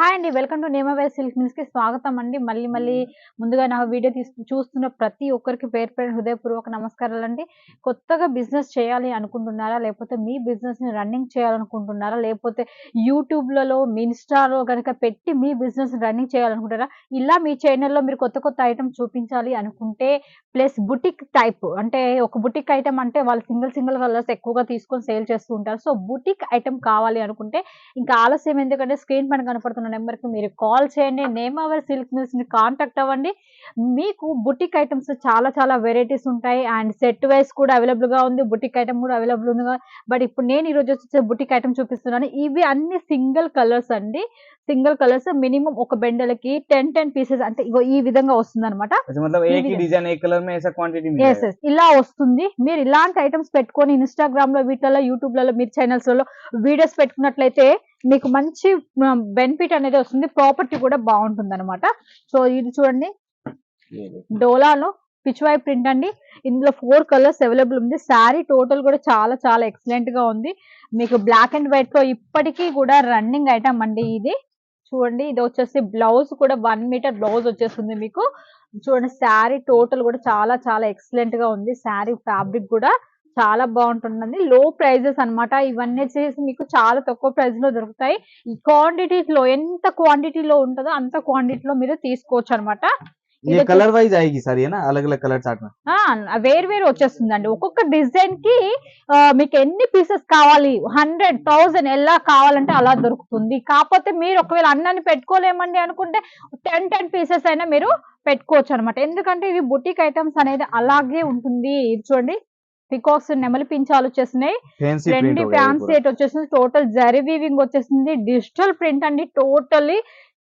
Hi అండి. Welcome to నేమవేర్ silk మిల్స్‌కి స్వాగతం అండి. మళ్ళీ ముందుగా నా వీడియో చూస్తున్న ప్రతి ఒక్కరికి పేరు పేరున హృదయపూర్వక నమస్కారాలండి. కొత్తగా బిజినెస్ చేయాలి అనుకుంటున్నారా? లేకపోతే మీ బిజినెస్‌ని రన్నింగ్ చేయాలనుకుంటున్నారా? లేకపోతే యూట్యూబ్‌లలో, మీ ఇన్‌స్టాలో గనక పెట్టి మీ బిజినెస్‌ని రన్నింగ్ చేయాలనుకుంటారా? ఇలా మీ ఛానెల్‌లో మీరు కొత్త ఐటెమ్స్ చూపించాలి అనుకుంటే ప్లస్ బుటిక్ టైప్ అంటే ఒక బుటిక్ ఐటెమ్ అంటే వాళ్ళు సింగిల్ కలర్స్ ఎక్కువగా తీసుకొని సేల్ చేస్తూ ఉంటారు. సో, బుటిక్ ఐటెమ్ కావాలి అనుకుంటే ఇంకా ఆలస్యం ఎందుకంటే స్క్రీన్ పైన కనపడుతున్న నెంబర్‌కి మీరు కాల్ చేయండి. నేమ్ అవర్ సిల్క్ మిల్స్‌ని కాంటాక్ట్ అవ్వండి. మీకు బుటిక్ ఐటెమ్స్ చాలా వెరైటీస్ ఉంటాయి. అండ్ సెట్ వైస్ కూడా అవైలబుల్‌గా ఉంది. బుటిక్ ఐటెమ్ కూడా అవైలబుల్ ఉందిగా. బట్ ఇప్పుడు నేను ఈరోజు వచ్చేసి బుటిక్ ఐటెమ్ చూపిస్తున్నాను. ఇవి అన్ని సింగిల్ కలర్స్ అండి. సింగిల్ కలర్స్ మినిమమ్ ఒక బెండలకి 10 పీసెస్ అంటే ఇగో ఈ విధంగా వస్తుందన్నమాట. अच्छा मतलब ఈ एक ही విధంగా डिजाइन एक कलर में ऐसा क्वांटिटी मिल యెస్. जाएगा। యెస్. ఇలా వస్తుంది. మీరు ఇలాంటి ఐటెమ్స్ పెట్టుకొని ఇన్‌స్టాగ్రామ్‌లో వీటిలలో, యూట్యూబ్‌లలో మీరు ఛానెల్స్‌లలో వీడియోస్ పెట్టుకున్నట్లయితే మీకు మంచి బెనిఫిట్ అనేది వస్తుంది. ప్రాపర్టీ కూడా బావుంటుందన్నమాట. సో, ఇది చూడండి. ये देखिए డోలాలో పిచ్‌వై ప్రింట్ అండి. ఇందులో 4 కలర్స్ అవైలబుల్ ఉంది. శారీ టోటల్ కూడా చాలా ఎక్సలెంట్‌గా ఉంది. మీకు బ్లాక్ అండ్ వైట్‌లో ఇప్పటికి కూడా రన్నింగ్ ఐటెమ్ అండి ఇది. చూడండి ఇది వచ్చేసి బ్లౌజ్ కూడా 1 మీటర్ బ్లౌజ్ వచ్చేస్తుంది మీకు. చూడండి శారీ టోటల్ కూడా చాలా ఎక్సలెంట్‌గా ఉంది. శారీ ఫ్యాబ్రిక్ కూడా చాలా బావుంటుందండి. లో ప్రైజెస్ అన్నమాట. ఇవన్నీ వచ్చేసి మీకు చాలా తక్కువ ప్రైస్‌లో దొరుకుతాయి. ఈ క్వాంటిటీస్‌లో ఎంత క్వాంటిటీలో ఉంటదో అంత క్వాంటిటీలో మీరు తీసుకోవచ్చన్నమాట. ये ఇదొచ్చేసి कलर वाइज आएगी सारी है ना, अलग अलग कलर चार्ट में। వేరు వచ్చేస్తుందండి. ఒక్కొక్క డిజైన్‌కి మీకు ఎన్ని పీసెస్ కావాలి 100, 1000 ఎలా కావాలంటే అలా దొరుకుతుంది. కాపోతే మీరు ఒకవేళ అన్నన్ని పెట్టుకోలేమండి అనుకుంటే 10 పీసెస్ అయినా మీరు పెట్టుకోవచ్చనమాట. ఎందుకంటే ఇవి బుటిక్ ఐటెమ్స్ అనేది అలాగే ఉంటుంది. ఇది చూడండి పికాక్స్ నెమలి పించాలొచ్చేసినాయి. फैंसी प्रिंट ట్రెండీ हो गया ये ఫ్యాన్సీ पूरा। సెట్ వచ్చేసింది. టోటల్ జరీ వీవింగ్ వచ్చేసింది. డిజిటల్ ప్రింట్ అండి టోటల్లీ.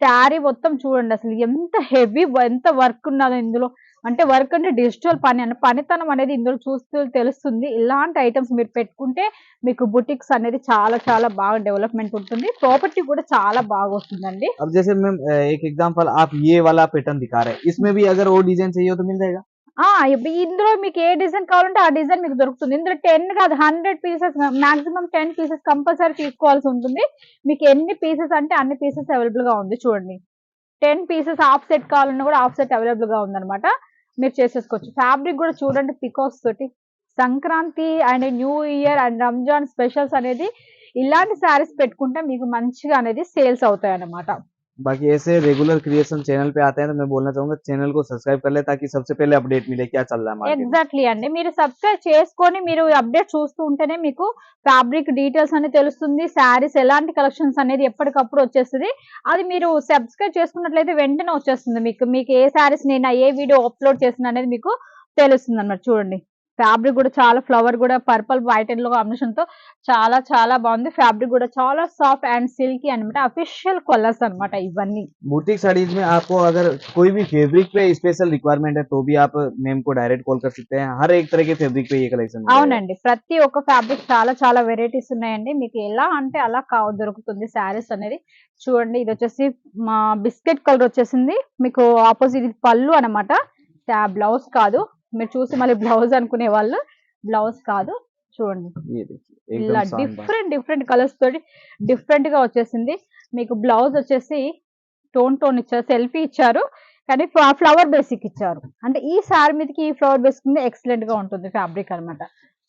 శారీ మొత్తం చూడండి అసలు ఎంత హెవీ ఎంత వర్క్ ఉన్నదో ఇందులో. అంటే వర్క్ అంటే డిజిటల్ పనితనం అనేది ఇందులో చూస్తూ తెలుస్తుంది. ఇలాంటి ఐటెమ్స్ మీరు పెట్టుకుంటే మీకు బుటిక్స్ అనేది చాలా బాగా డెవలప్‌మెంట్ ఉంటుంది. ప్రాపర్టీ కూడా చాలా బాగొస్తుందండి. अब जैसे मैम एक एग्जांपल आप ये वाला पैटर्न दिखा रहे हैं, इसमें भी अगर और डिजाइन चाहिए हो तो मिल जाएगा। ఇందులో మీకు ఏ డిజైన్ కావాలంటే ఆ డిజైన్ మీకు దొరుకుతుంది. ఇందులో 10 కాదు 100 పీసెస్ మాక్సిమం 10 పీసెస్ కంపల్సరీ తీసుకోవాల్సి ఉంటుంది. మీకు ఎన్ని పీసెస్ అంటే అన్ని పీసెస్ అవైలబుల్‌గా ఉంది చూడండి. 10 పీసెస్ హాఫ్ సెట్ కావాలన్నా కూడా హాఫ్ సెట్ అవైలబుల్‌గా ఉందన్నమాట. మీరు చేసేసుకోవచ్చు. ఫ్యాబ్రిక్ కూడా చూడండి పికాక్స్ తోటి. Sankranti and new year and Ramzan specials అనేది ఇలాంటి శారీస్ పెట్టుకుంటే మీకు మంచిగా అనేది సేల్స్ అవుతాయన్నమాట. बाकी ऐसे रेगुलर क्रिएशन चैनल पे आते हैं तो मैं बोलना चाहूंगा चैनल को सब्सक्राइब कर ले ताकि सबसे पहले अपडेट मिले क्या चल रहा है मार्केट में। ఎగ్జాక్ట్‌లీ అండి. మీరు సబ్‌స్క్రైబ్ చేసుకొని మీరు అప్‌డేట్ చూస్తూ ఉంటేనే మీకు ఫ్యాబ్రిక్ డీటెయిల్స్ అనేది తెలుస్తుంది. శారీస్ ఎలాంటి కలెక్షన్స్ అనేది ఎప్పటికప్పుడు వచ్చేస్తది. అది మీరు సబ్‌స్క్రైబ్ చేసుకున్నట్లయితే వెంటనే వచ్చేస్తుంది మీకు. మీకు ఏ శారీస్ నేను ఏ వీడియో అప్‌లోడ్ చేసిన అనేది మీకు తెలుస్తుందన్నమాట. చూడండి. ఫ్యాబ్రిక్ కూడా చాలా ఫ్లవర్ కూడా పర్పుల్ వైట్ అండ్ కాంబినేషన్‌తో చాలా బాగుంది. ఫ్యాబ్రిక్ కూడా చాలా సాఫ్ట్ అండ్ సిల్కీ అన్నమాట. అఫీషియల్ కలర్స్ అన్నమాట ఇవన్నీ. बुटीक साड़ीज में आपको अगर कोई भी फैब्रिक पे स्पेशल रिक्वायरमेंट है तो भी आप मैम को डायरेक्ट कॉल कर सकते हैं। हर एक तरह के फैब्रिक पे ये कलेक्शन मिल जाएगा। అవునండి. ప్రతి ఒక్క ఫ్యాబ్రిక్ చాలా వెరైటీస్ ఉన్నాయండి. మీకు ఎలా అంటే అలా దొరుకుతుంది శారీస్ అనేది. చూడండి ఇదొచ్చేసి మా బిస్కెట్ కలర్ వచ్చేసింది. మీకు ఆపోజిట్ ఇది పళ్ళు అన్నమాట. బ్లౌజ్ కాదు. మీరు చూసి మళ్ళీ బ్లౌజ్ అనుకునే వాళ్ళు బ్లౌజ్ కాదు. చూడండి. ये देखिए ఇలా एकदम शानदार। డిఫరెంట్ కలర్స్ తోటి డిఫరెంట్‌గా వచ్చేసింది. మీకు బ్లౌజ్ వచ్చేసి టోన్ ఇచ్చారు. సెల్ఫీ ఇచ్చారు. కానీ ఫ్లవర్ బేసిక్ ఇచ్చారు. అంటే ఈ సారీ మీదకి ఈ ఫ్లవర్ బేసిక్ మీద ఎక్సలెంట్‌గా ఉంటుంది ఫ్యాబ్రిక్ అన్నమాట.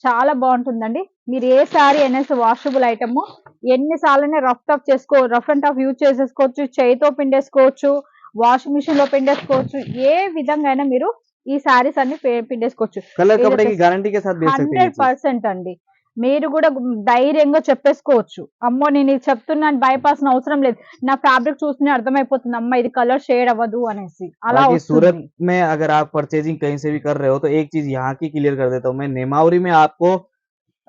చాలా బావుంటుందండి. మీరు ఏ సారీ అయినా వాషబుల్ ఐటెమ్ ఎన్ని సార్లైనా రఫ్ అండ్ టఫ్ యూజ్ చేసేసుకోవచ్చు. చేయితో పిండేసుకోవచ్చు. వాషింగ్ మిషన్‌లో పిండేసుకోవచ్చు. ఏ విధంగా అయినా మీరు ఈ సారీస్ అన్ని పిండేసుకోవచ్చు. कलर कपड़े की ఇదొచ్చేసి गारंटी के साथ बेच सकते हैं ये चीज। 100% అండి. మీరు కూడా ధైర్యంగా చెప్పేసుకోవచ్చు. అమ్మో! నేను ఇది చెప్తున్నాను భయపడాల్సిన అవసరం లేదు. నా ఫ్యాబ్రిక్ చూస్తేనే అర్థమైపోతుంది. అమ్మ ఇది కలర్ షేడ్ అవ్వదు అనేసి. అలా बाकी सूरत వస్తుంది. में अगर आप परचेजिंग कहीं से भी कर रहे हो तो एक चीज यहाँ की क्लियर कर देता हूँ मैं, नेमावरी में आपको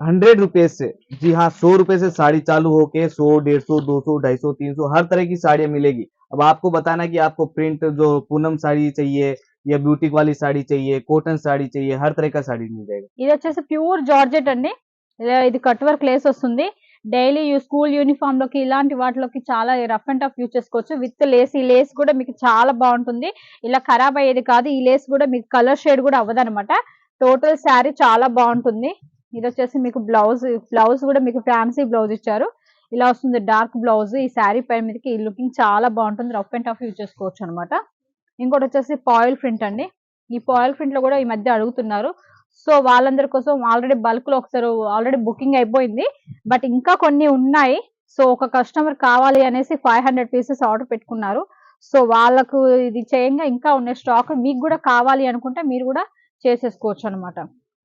100 रुपए से, जी हाँ 100 रुपए से साड़ी चालू होके 100, 150, 200, 250, 300 हर तरह की साड़ियाँ मिलेगी। अब आपको बताना कि आपको प्रिंट जो पूनम साड़ी चाहिए या ब्यूटिक वाली साड़ी चाहिए, कॉटन साड़ी चाहिए, हर तरह का साड़ी मिल जाएगा। ఇది వచ్చేసి ప్యూర్ జార్జెట్ అండి. ఇది కట్ వర్క్ లేస్ వస్తుంది. డైలీ స్కూల్ యూనిఫామ్ లోకి ఇలాంటి వాటిలోకి చాలా రఫ్ అండ్ టఫ్ యూజ్ చేసుకోవచ్చు. విత్ లేస్ ఈ లేస్ కూడా మీకు చాలా బాగుంటుంది. ఇలా ఖరాబ్ అయ్యేది కాదు. ఈ లేస్ కూడా మీకు కలర్ షేడ్ కూడా అవ్వదన్నమాట. టోటల్ శారీ చాలా బాగుంటుంది. ఇది వచ్చేసి మీకు బ్లౌజ్ కూడా మీకు ఫ్యాన్సీ బ్లౌజ్ ఇచ్చారు. ఇలా వస్తుంది డార్క్ బ్లౌజ్. ఈ శారీ పైన మీదకి ఈ లుకింగ్ చాలా బాగుంటుంది. రఫ్ అండ్ టఫ్ యూజ్ చేసుకోవచ్చు అనమాట. ఇంకోటి వచ్చేసి పాయిల్ ప్రింట్ అండి. ఈ పాయిల్ ప్రింట్ లో కూడా ఈ మధ్య అడుగుతున్నారు. సో వాళ్ళందరి కోసం ఆల్రెడీ బల్క్ లో ఒకసారి ఆల్రెడీ బుకింగ్ అయిపోయింది. బట్ ఇంకా కొన్ని ఉన్నాయి. సో ఒక కస్టమర్ కావాలి అనేసి 500 పీసెస్ ఆర్డర్ పెట్టుకున్నారు. సో వాళ్ళకు ఇది చేయంగా ఇంకా ఉన్న స్టాక్ మీకు కూడా కావాలి అనుకుంటే మీరు కూడా చేసేసుకోవచ్చు అనమాట.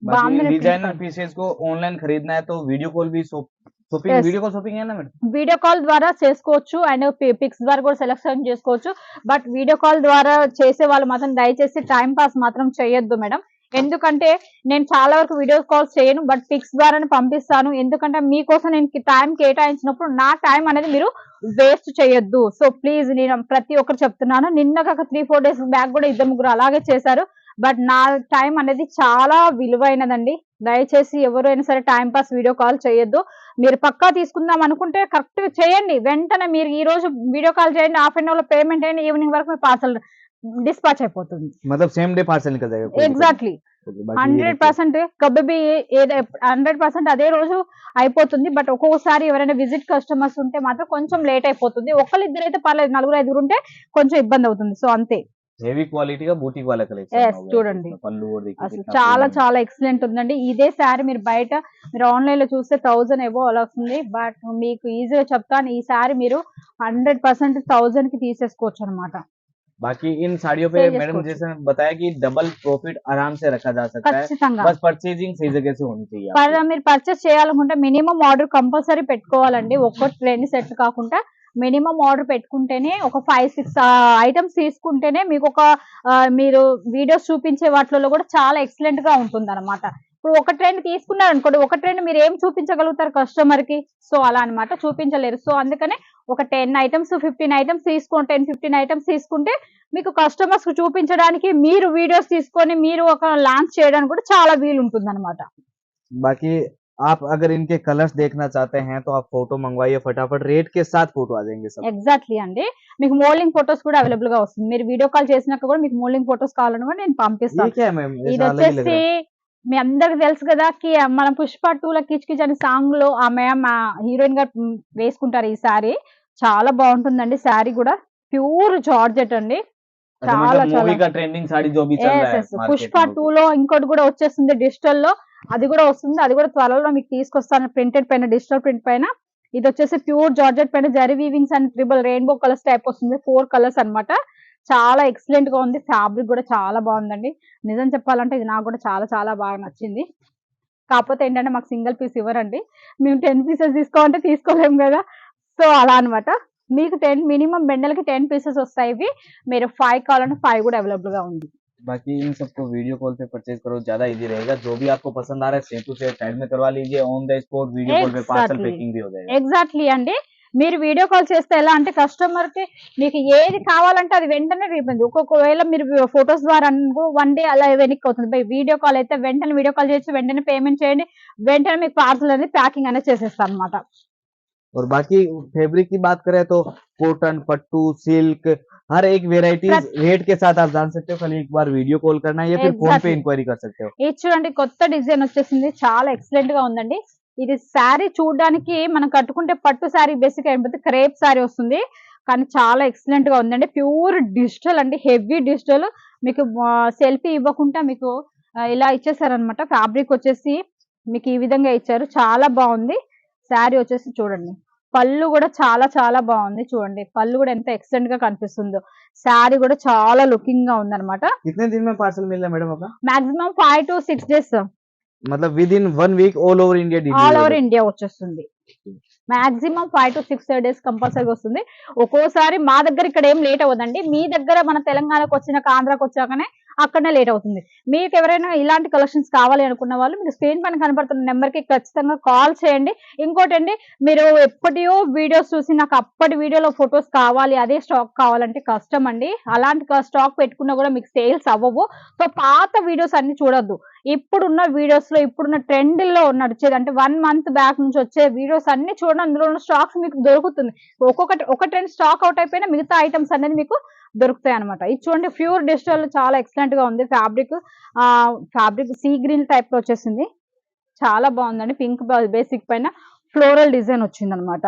बाकी डिजाइनर पीसेस को ऑनलाइन खरीदना है तो वीडियो कॉल भी shopping Yes. Video call shopping है ना मैडम. వీడియో కాల్ ద్వారా చేసుకోవచ్చు అండ్ పిక్స్ ద్వారా కూడా సెలెక్షన్ చేసుకోవచ్చు. బట్ వీడియో కాల్ ద్వారా చేసే వాళ్ళు మాత్రం దయచేసి టైం పాస్ మాత్రం చేయొద్దు మేడం. ఎందుకంటే నేను చాలా వరకు వీడియో కాల్స్ చేయను, బట్ పిక్స్ ద్వారానే పంపిస్తాను. ఎందుకంటే మీకోసం నేను టైం కేటాయించినప్పుడు నా టైం అనేది మీరు వేస్ట్ చేయొద్దు. సో ప్లీజ్ నేను ప్రతి ఒక్కరు చెప్తున్నాను. నిన్న కాక 3-4 డేస్ బ్యాక్ కూడా 2-3 అలాగే చేశారు. బట్ నా టైం అనేది చాలా విలువైనదండి. దయచేసి ఎవరైనా సరే టైం పాస్ వీడియో కాల్ చేయొద్దు. మీరు పక్కా తీసుకుందాం అనుకుంటే కరెక్ట్ గా చేయండి. వెంటనే మీరు ఈ రోజు వీడియో కాల్ చేయండి, హాఫ్ అన్ అవర్ లో పేమెంట్ చేయండి, ఈవినింగ్ వరకు మీ పార్సల్ డిస్పాచ్ అయిపోతుంది. मतलब सेम डे पार्सल निकल जाएगा. ఎగ్జాక్ట్లీ 100% కబ్బి 100% అదే రోజు అయిపోతుంది. బట్ ఒక్కొక్కసారి ఎవరైనా విజిట్ కస్టమర్స్ ఉంటే మాత్రం కొంచెం లేట్ అయిపోతుంది. ఒకళ్ళిద్దరు అయితే పర్లేదు, 4-5 ఉంటే కొంచెం ఇబ్బంది అవుతుంది. సో అంతే. हेवी क्वालिटी का बूटीक वाला कलेक्शन Yes, हो गया. చూడండి. इसमें पल्लू और देखिए అసలు कितना చాలా प्रीमियम. చాలా ఎక్సలెంట్ ఉందండి. ఇదే శారీ మీరు బయట మీరు ఆన్లైన్ లో చూస్తే 1000 ఎబో అలా వస్తుంది. బట్ మీకు ఈజీగా చెప్తాను, ఈ శారీ మీరు 100% 1000 కి తీసేసుకోవచ్చు అనమాట. बाकी इन साड़ियों पे Sale मैडम చేసుకోవచ్చు. जैसे बताया कि डबल प्रॉफिट आराम से रखा जा सकता है. ఖచ్చితంగా बस परचेजिंग सही जगह से होनी चाहिए आपकी. మీరు పర్చేస్ చేయాలనుకుంటే మినిమం ఆర్డర్ కంపల్సరీ పెట్టుకోవాలండి. ఒక్కటి 2 సెట్లు కాకుండా మినిమం ఆర్డర్ పెట్టుకుంటేనే ఒక 5-6 ఐటమ్స్ తీసుకుంటేనే మీకు ఒక మీరు వీడియోస్ చూపించే వాటిలో కూడా చాలా ఎక్సలెంట్ గా ఉంటుంది అనమాట. ఇప్పుడు ఒక ట్రెండ్ తీసుకున్నారు అనుకోండి, ఒక ట్రెండ్ మీరు ఏం చూపించగలుగుతారు కస్టమర్ కి? సో అలా అనమాట, చూపించలేరు. సో అందుకనే ఒక 10 ఐటమ్స్ 15 ఐటమ్స్ తీసుకుంటే 10-15 ఐటమ్స్ తీసుకుంటే మీకు కస్టమర్స్ కు చూపించడానికి మీరు వీడియోస్ తీసుకొని మీరు ఒక లాంచ్ చేయడానికి కూడా చాలా వీలు ఉంటుంది అనమాట. बाकी आप अगर इनके कलर्स देखना चाहते हैं तो आप फोटो मंगवाइए फटाफट, रेट के साथ फोटो आ जाएंगे सब. ఎగ్జాక్ట్లీ అండి. మీకు మోల్డింగ్ ఫొటోస్ కూడా అవైలబుల్ గా వస్తుంది. మీరు వీడియో కాల్ చేసినాక కూడా మీకు మోల్డింగ్ ఫొటోస్ కావాలని కూడా నేను ये పంపిస్తాను. क्या है मैम, ఇది ऐसा अलग ही लग వచ్చేసి रहा है. మీ అందరికి తెలుసు కదా కి మన పుష్ప 2 లో కిచ్ కిచ్ అనే సాంగ్ లో ఆమె మా హీరోయిన్ గా వేసుకుంటారు ఈ శారీ. చాలా బాగుంటుందండి. శారీ కూడా ప్యూర్ జార్జెట్ అండి. अच्छा, చాలా मतलब చాలా मूवी का ट्रेंडिंग साड़ी जो भी चल रहा है मार्केट పుష్ప में. 2 లో ఇంకోటి కూడా వచ్చేస్తుంది డిజిటల్ లో. అది కూడా వస్తుంది. అది కూడా త్వరలో మీకు తీసుకొస్తాను ప్రింటెడ్ పైన, డిజిటల్ ప్రింట్ పైన. ఇది వచ్చేసి ప్యూర్ జార్జెట్ పైన zari weavings and triple rainbow colours type వస్తుంది. 4 కలర్స్ అన్నమాట. చాలా ఎక్సలెంట్ గా ఉంది. ఫ్యాబ్రిక్ కూడా చాలా బాగుందండి. నిజం చెప్పాలంటే ఇది నాకు కూడా చాలా చాలా బాగా నచ్చింది. కాకపోతే ఏంటంటే మాకు సింగిల్ పీస్ ఇవ్వరండి. మేము 10 పీసెస్ తీసుకోవాలంటే తీసుకోలేము కదా. సో అలా అన్నమాట. మీకు 10 మినిమం బెండలకి 10 పీసెస్ వస్తాయి. ఇవి మీరు 5 కావాలంటే 5 కూడా అవైలబుల్ గా ఉంది. बाकी इन सबको वीडियो कॉल पे परचेज करो, ज्यादा इजी रहेगा. जो भी आपको पसंद आ रहा है सेम टू सेम साइड में करवा लीजिए. On the spot video call पे पार्सल Exactly. पैकिंग भी हो जाएगा. ఎగ్జాక్ట్లీ అండి. మీరు వీడియో కాల్ చేస్తే ఎలా అంటే కస్టమర్ కి మీకు ఏది కావాలంటే అది వెంటనే రీఫండ్. ఒక్కొక్కవేళ మీరు ఫొటోస్ ద్వారా 1 డే అలా వెనక్కి అవుతుంది. బై వీడియో కాల్ అయితే వెంటనే వీడియో కాల్ చేసి వెంటనే పేమెంట్ చేయండి, వెంటనే మీకు పార్సల్ అనేది ప్యాకింగ్ అనేది చేసేస్తాను అనమాట. और बाकी फैब्रिक की बात करें तो कॉटन, पट्टू, सिल्क, हर एक वेराइटी रेट के साथ आप जान सकते हो. खाली एक बार वीडियो कॉल करना है या फिर फोन पे Exactly. इंक्वायरी कर सकते हो. ఇది చూడండి కొత్త డిజైన్ వచ్చేసింది. చాలా ఎక్సలెంట్ గా ఉందండి. ఇది శారీ చూడడానికి మనం కట్టుకుంటే పట్టు శారీ బేసిక్ అయిపోతే క్రేప్ శారీ వస్తుంది. కానీ చాలా ఎక్సలెంట్ గా ఉందండి. ప్యూర్ డిజిటల్ అండి, హెవీ డిజిటల్. మీకు సెల్ఫీ ఇవ్వకుండా మీకు ఇలా ఇచ్చేసారనమాట. ఫ్యాబ్రిక్ వచ్చేసి మీకు ఈ విధంగా ఇచ్చారు. చాలా బాగుంది. శారీ వచ్చేసి చూడండి, పళ్ళు కూడా చాలా చాలా బాగుంది. చూడండి పళ్ళు కూడా ఎంత ఎక్సలెంట్ గా కనిపిస్తుందో. శారీ కూడా చాలా లుకింగ్ గా ఉందన్నమాట. कितने दिन में पार्सल मिल रहा है मैडम आपका? మాక్సిమం 5 to 6 డేస్ मतलब within 1 week all over India all delivery. Over India వచ్చేస్తుంది. మాక్సిమం 5 to 6 డేస్ కంపల్సరీగా వస్తుంది. ఒక్కోసారి మా దగ్గర ఇక్కడ ఏం లేట్ అవ్వదండి. మీ దగ్గర మన తెలంగాణకు వచ్చినాక ఆంధ్రాకి వచ్చాకనే అక్కడనే లేట్ అవుతుంది. మీకు ఎవరైనా ఇలాంటి కలెక్షన్స్ కావాలి అనుకున్న వాళ్ళు మీరు స్క్రీన్ పైన కనబడుతున్న నెంబర్ కి ఖచ్చితంగా కాల్ చేయండి. ఇంకోటండి, మీరు ఎప్పటియో వీడియోస్ చూసి నాకు అప్పటి వీడియోలో ఫొటోస్ కావాలి, అదే స్టాక్ కావాలంటే కష్టం అండి. అలాంటి స్టాక్ పెట్టుకున్నా కూడా మీకు సేల్స్ అవ్వవు. సో పాత వీడియోస్ అన్ని చూడొద్దు. ఇప్పుడున్న వీడియోస్ లో ఇప్పుడున్న ట్రెండ్ లో నడిచేది అంటే 1 మంత్ బ్యాక్ నుంచి వచ్చే వీడియోస్ అన్ని చూడండి. అందులో ఉన్న స్టాక్స్ మీకు దొరుకుతుంది. ఒక ట్రెండ్ స్టాక్ అవుట్ అయిపోయినా మిగతా ఐటమ్స్ అనేది మీకు దొరుకుతాయి అనమాట. ఇది చూడండి ప్యూర్ డిజిటల్ చాలా ఎక్సలెంట్ గా ఉంది. ఫ్యాబ్రిక్ సీ గ్రీన్ టైప్ లో వచ్చేసింది. చాలా బాగుందండి. పింక్ బేసిక్ పైన ఫ్లోరల్ డిజైన్ వచ్చింది అనమాట.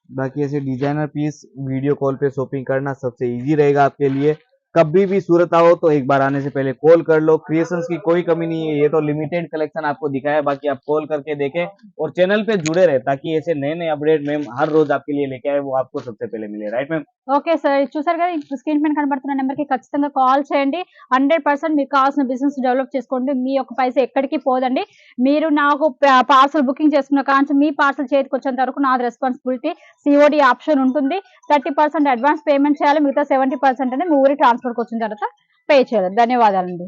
बाकी ऐसे डिजाइनर पीस वीडियो कॉल पे शॉपिंग करना सबसे इजी रहेगा आपके लिए। कभी भी सूरत आओ तो एक बार आने से पहले कॉल कर लो। क्रिएशंस की कोई कमी नहीं है, ये तो लिमिटेड कलेक्शन आपको दिखाया, बाकी आप कॉल करके देखें और चैनल पे जुड़े रहे ताकि ऐसे नए नए अपडेट मैम हर रोज आपके लिए लेके आए, वो आपको सबसे पहले मिले। Right ma'am? ఓకే సార్, చూసారు కదా, స్క్రీన్ పైన కనబడుతున్న నెంబర్కి ఖచ్చితంగా కాల్ చేయండి. 100% మీకు కావాల్సిన బిజినెస్ డెవలప్ చేసుకోండి. మీ యొక్క పైసా ఎక్కడికి పోదండి. మీరు నాకు పార్సల్ బుకింగ్ చేసుకున్న కాంచి మీ పార్సల్ చేతికి వచ్చేంత వరకు నాది రెస్పాన్సిబిలిటీ. సిఓడి ఆప్షన్ ఉంటుంది. 30% అడ్వాన్స్ పేమెంట్ చేయాలి, మిగతా 70% అనేది మీ ఊరి ట్రాన్స్ఫర్కి వచ్చిన తర్వాత పే చేయాలి. ధన్యవాదాలండి.